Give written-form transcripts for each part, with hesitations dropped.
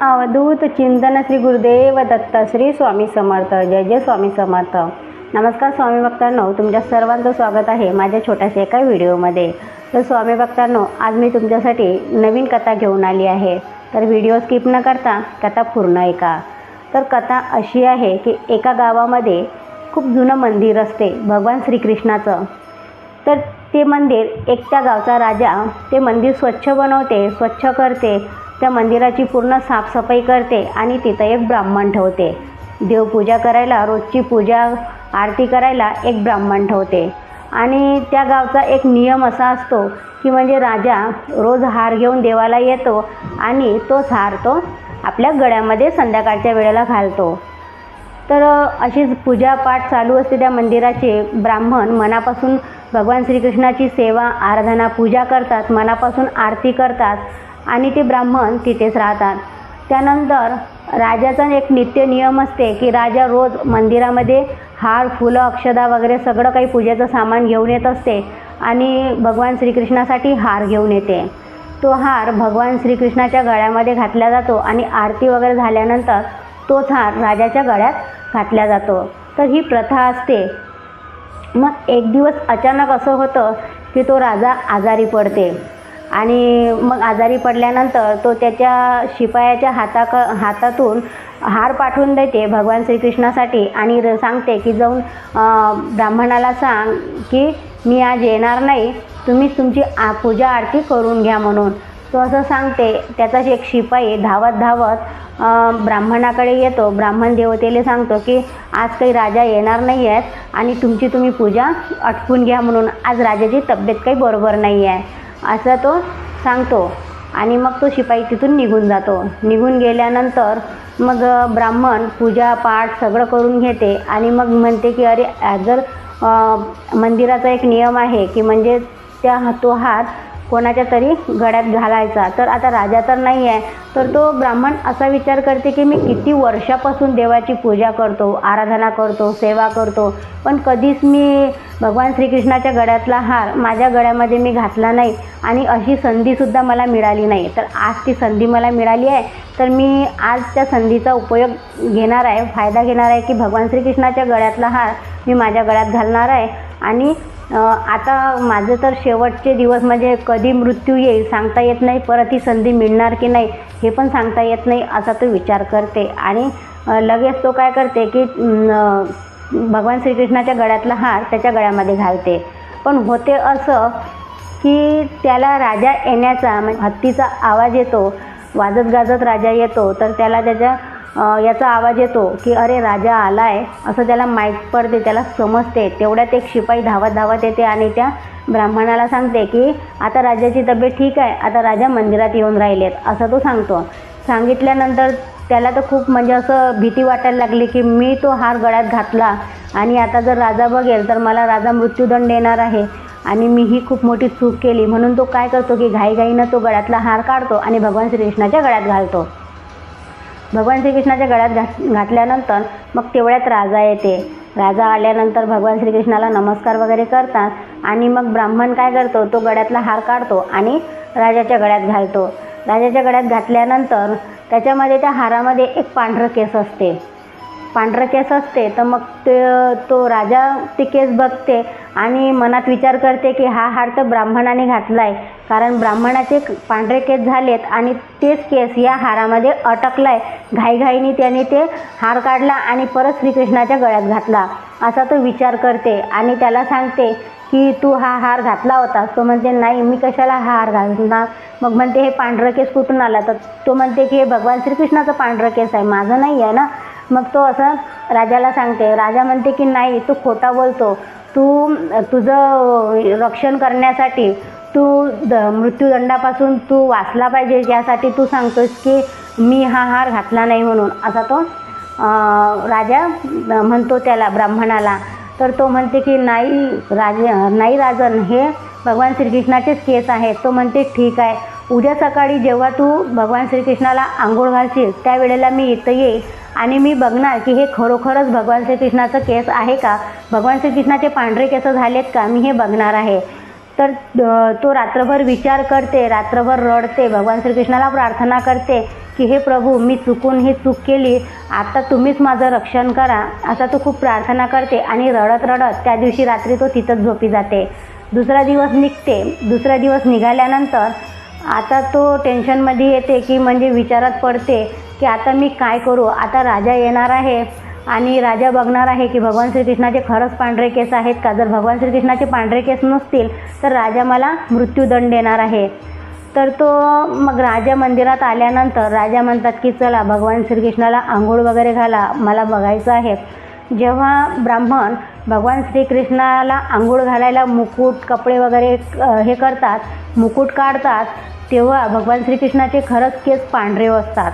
अवधूत चिंतन श्री गुरुदेव दत्त श्री स्वामी समर्थ। जय जय स्वामी समर्थ। नमस्कार स्वामी भक्तांनो, तुमच्या सर्वांचं स्वागत आहे माझ्या छोट्याशा एका व्हिडिओमध्ये। तर स्वामी भक्तांनो, आज मी तुमच्यासाठी नवीन कथा घेऊन आली आहे। तर व्हिडिओ स्किप न करता कथा पूर्ण ऐका। तर कथा अशी आहे की एका गावामध्ये खूप जुनं मंदिर असते भगवान श्रीकृष्णाचं। तर ते मंदिर त्या गावचा राजा ते मंदिर स्वच्छ बनवते, स्वच्छ करते, त्या मंदिराची पूर्ण साफसफाई करते आणि तिथं एक ब्राह्मण ठेवते। देवपूजा करायला, रोजची पूजा आरती करायला एक ब्राह्मण ठेवते। आणि त्या गावचा एक नियम असा असतो की म्हणजे राजा रोज हार घेऊन देवाला येतो आणि तोच हार तो आपल्या गळ्यामध्ये संध्याकाळच्या वेळेला घालतो। तर अशीच पूजापाठ चालू असते त्या मंदिराचे। ब्राह्मण मनापासून भगवान श्रीकृष्णाची सेवा आराधना पूजा करतात, मनापासून आरती करतात आणि ते ब्राह्मण तिथेच राहतात। त्यानंतर राजाचा एक नित्य नियम असते की राजा रोज मंदिरामध्ये हार, फुलं, अक्षदा वगैरे सगळं काही पूजेचं सामान घेऊन येत असते आणि भगवान श्रीकृष्णासाठी हार घेऊन येते। तो हार भगवान श्रीकृष्णाच्या गळ्यामध्ये घातला जातो आणि आरती वगैरे झाल्यानंतर तोच हार राजाच्या गळ्यात घातला जातो। तर ही प्रथा असते। मग एक दिवस अचानक असं होतं की तो राजा आजारी पडते आणि मग आजारी पडल्यानंतर तो त्याच्या शिपायाच्या हातातून हार पाठवून देते भगवान श्रीकृष्णासाठी आणि सांगते की जाऊन ब्राह्मणाला सांग की मी आज येणार नाही, तुम्हीच तुमची पूजा आरती करून घ्या म्हणून। तो असं सांगते। त्याचाच एक शिपाई धावत धावत ब्राह्मणाकडे येतो। ब्राह्मण देवतेला सांगतो की आज काही राजा येणार नाही आहेत आणि तुम्ही पूजा आटपून घ्या म्हणून, आज राजाची तब्येत काही बरोबर नाही आहे असं तो सांगतो। आणि मग तो शिपाई तिथून निघून जातो। निघून गेल्यानंतर मग ब्राह्मण पूजा पाठ सगळं करून घेते आणि मग म्हणते की अरे जर मंदिराचा एक नियम आहे की म्हणजे तो हार कोणाच्या तरी गळ्यात घालायचा। तर आता राजा तर नाही आहे, तर तो ब्राह्मण असा विचार करते की मी किती वर्षापासून देवाची पूजा करतो, आराधना करतो, सेवा करतो, पण कधीच मी भगवान श्रीकृष्णाच्या गळ्यातला हार माझ्या गळ्यामध्ये मी घातला नाही आणि अशी संधीसुद्धा मला मिळाली नाही। तर आज ती संधी मला मिळाली आहे, तर मी आज त्या संधीचा उपयोग घेणार आहे, फायदा घेणार आहे की भगवान श्रीकृष्णाच्या गळ्यातला हार मी माझ्या गळ्यात घालणार आहे। आणि आता माझं तर शेवटचे दिवस म्हणजे कधी मृत्यू येईल सांगता येत नाही, परत ही संधी मिळणार की नाही हे पण सांगता येत नाही असा तो विचार करते। आणि लगेच तो काय करते की भगवान श्रीकृष्णाच्या गळ्यातला हार त्याच्या गळ्यामध्ये घालते। पण होते असं की त्याला राजा येण्याचा म्हणजे हत्तीचा आवाज येतो, वाजत गाजत राजा येतो। तर त्याला याचा आवाज येतो की अरे राजा आला आहे असं त्याला माहीत पडते, त्याला समजते। तेवढ्यात एक शिपाई धावत धावत येते आणि त्या ब्राह्मणाला सांगते की आता राजाची तब्येत ठीक आहे, आता राजा मंदिरात येऊन राहिलेत असं तो सांगतो। सांगितल्यानंतर त्याला तर खूप म्हणजे असं भीती वाटायला लागली की मी तो हार गळ्यात घातला आणि आता जर राजा बघेल तर मला राजा मृत्यूदंड देणार आहे आणि मी ही खूप मोठी चूक केली। म्हणून तो काय करतो की घाईघाईनं तो गळ्यातला हार काढतो आणि भगवान श्रीकृष्णाच्या गळ्यात घालतो। भगवान श्रीकृष्णाच्या गळ्यात घातल्यानंतर मग तेवढ्यात राजा येते। राजा आल्यानंतर भगवान श्रीकृष्णाला नमस्कार वगैरे करतात आणि मग ब्राह्मण काय करतो, तो गळ्यातला हार काढतो आणि राजाच्या गळ्यात घालतो। राजाच्या गळ्यात घातल्यानंतर त्याच्यामध्ये त्या हारामध्ये एक पांढरं केस असते, तर मग तो राजा ते केस बघते आणि मनात विचार करते की हा हार तर ब्राह्मणाने घातला आहे, कारण ब्राह्मणाचे पांढरे केस झालेत आणि तेच केस या हारामध्ये अटकला आहे। घाईघाईने त्याने ते हार काढला आणि परत श्रीकृष्णाच्या गळ्यात घातला असा तो विचार करते आणि त्याला सांगते की तू हा हार घातला होतास? तो म्हणते नाही, मी कशाला हा हार घालणार? मग म्हणते हे पांढरं केस कुठून आला? तर तो म्हणते की हे भगवान श्रीकृष्णाचं पांढरं केस आहे, माझं नाही आहे ना। मग तो असं राजाला सांगते। राजा म्हणते की नाही, तू खोटा बोलतो, तुझं रक्षण करण्यासाठी मृत्यूदंडापासून तू वाचला पाहिजे यासाठी तू सांगतोस की मी हा हार घातला नाही म्हणून असा तो राजा म्हणतो त्याला ब्राह्मणाला। तर तो म्हणते की नाही राजन, हे भगवान श्रीकृष्णाचेच केस आहेत। तो म्हणते ठीक आहे, उद्या सकाळी जेव्हा तू भगवान श्रीकृष्णाला आंघोळ घालशील त्यावेळेला मी इथं येईल आणि मी बघणार की हे खरोखरच भगवान श्रीकृष्णाचं केस आहे का, भगवान श्रीकृष्णाचे पांढरे केस झालेत का, मी हे बघणार आहे। तर तो रात्रभर विचार करते, रात्रभर रडते, भगवान श्रीकृष्णाला प्रार्थना करते की हे प्रभू, मी चुकून ही चूक केली, आता तुम्हीच माझं रक्षण करा, असा तो खूप प्रार्थना करते आणि रडत रडत त्या दिवशी रात्री तो तिथंच झोपी जाते. दुसरा दिवस निघते. दुसरा दिवस निघाल्यानंतर आता तो टेन्शनमध्ये येते की म्हणजे विचारात पडते की आता मी काय करू. आता राजा येणार आहे आणि राजा बघणार आहे की भगवान श्रीकृष्णाचे खरंच पांढरे केस आहेत का. जर भगवान श्रीकृष्णाचे पांढरे केस नसतील तर राजा मला मृत्यूदंड देणार आहे. तर तो मग राजा मंदिरात आल्यानंतर राजा म्हणतात की चला भगवान श्रीकृष्णाला आंघोळ वगैरे घाला, मला बघायचं आहे. जेव्हा ब्राह्मण भगवान श्रीकृष्णाला आंघोळ घालायला मुकुट, कपडे वगैरे हे करतात, मुकुट काढतात, तेव्हा भगवान श्रीकृष्णाचे खरंच केस पांढरे असतात.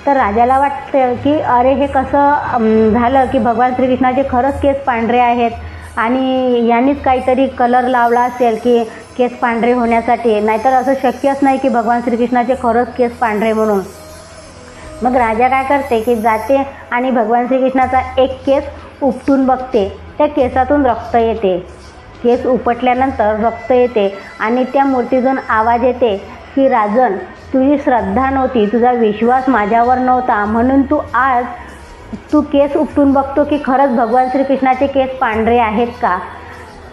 तर राजाला वाटतं की अरे हे कसं झालं की भगवान श्रीकृष्णाचे खरंच केस पांढरे आहेत आणि यांनीच काहीतरी कलर लावला असेल की केस पांढरे होण्यासाठी, नाहीतर असं शक्यच नाही की भगवान श्रीकृष्णाचे खरंच केस पांढरे म्हणून. मग राजा काय करते की जाते आणि भगवान श्रीकृष्णाचा एक केस उपटून बघते. त्या केसातून रक्त येते. केस उपटल्यानंतर रक्त येते आणि त्या मूर्तीतून आवाज येते की राजन, तुझी श्रद्धा नव्हती, तुझा विश्वास माझ्यावर नव्हता, म्हणून तू केस उपटून बघतो की खरंच भगवान श्रीकृष्णाचे केस पांढरे आहेत का.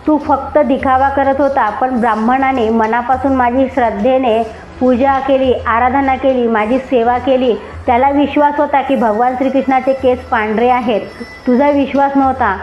तू फक्त दिखावा करत होता, पण ब्राह्मणाने मनापासून माझी श्रद्धेने पूजा केली, आराधना केली, माझी सेवा केली, त्याला विश्वास होता की भगवान श्रीकृष्णाचे केस पांढरे आहेत, तुझा विश्वास नव्हता.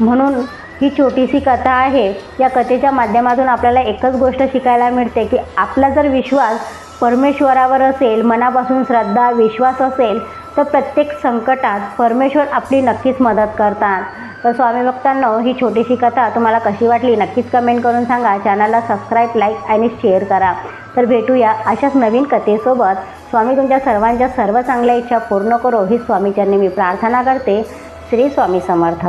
म्हणून ही छोटीशी कथा आहे. या कथेच्या माध्यमातून आपल्याला एकच गोष्ट शिकायला मिळते की आपला जर विश्वास परमेश्वरावर असेल, मनापासून श्रद्धा, विश्वास असेल, तर प्रत्येक संकटात परमेश्वर आपली नक्कीच मदत करतात. तर स्वामी भक्तांनो, ही छोटीशी कथा तुम्हाला कशी वाटली नक्कीच कमेंट करून सांगा. चॅनलला सबस्क्राईब, लाईक आणि शेअर करा. तर भेटूया अशाच नवीन कथेसोबत. स्वामी तुमच्या सर्वांच्या सर्व चांगल्या इच्छा पूर्ण करो ही स्वामीचरणी मी प्रार्थना करते. श्री स्वामी समर्थ.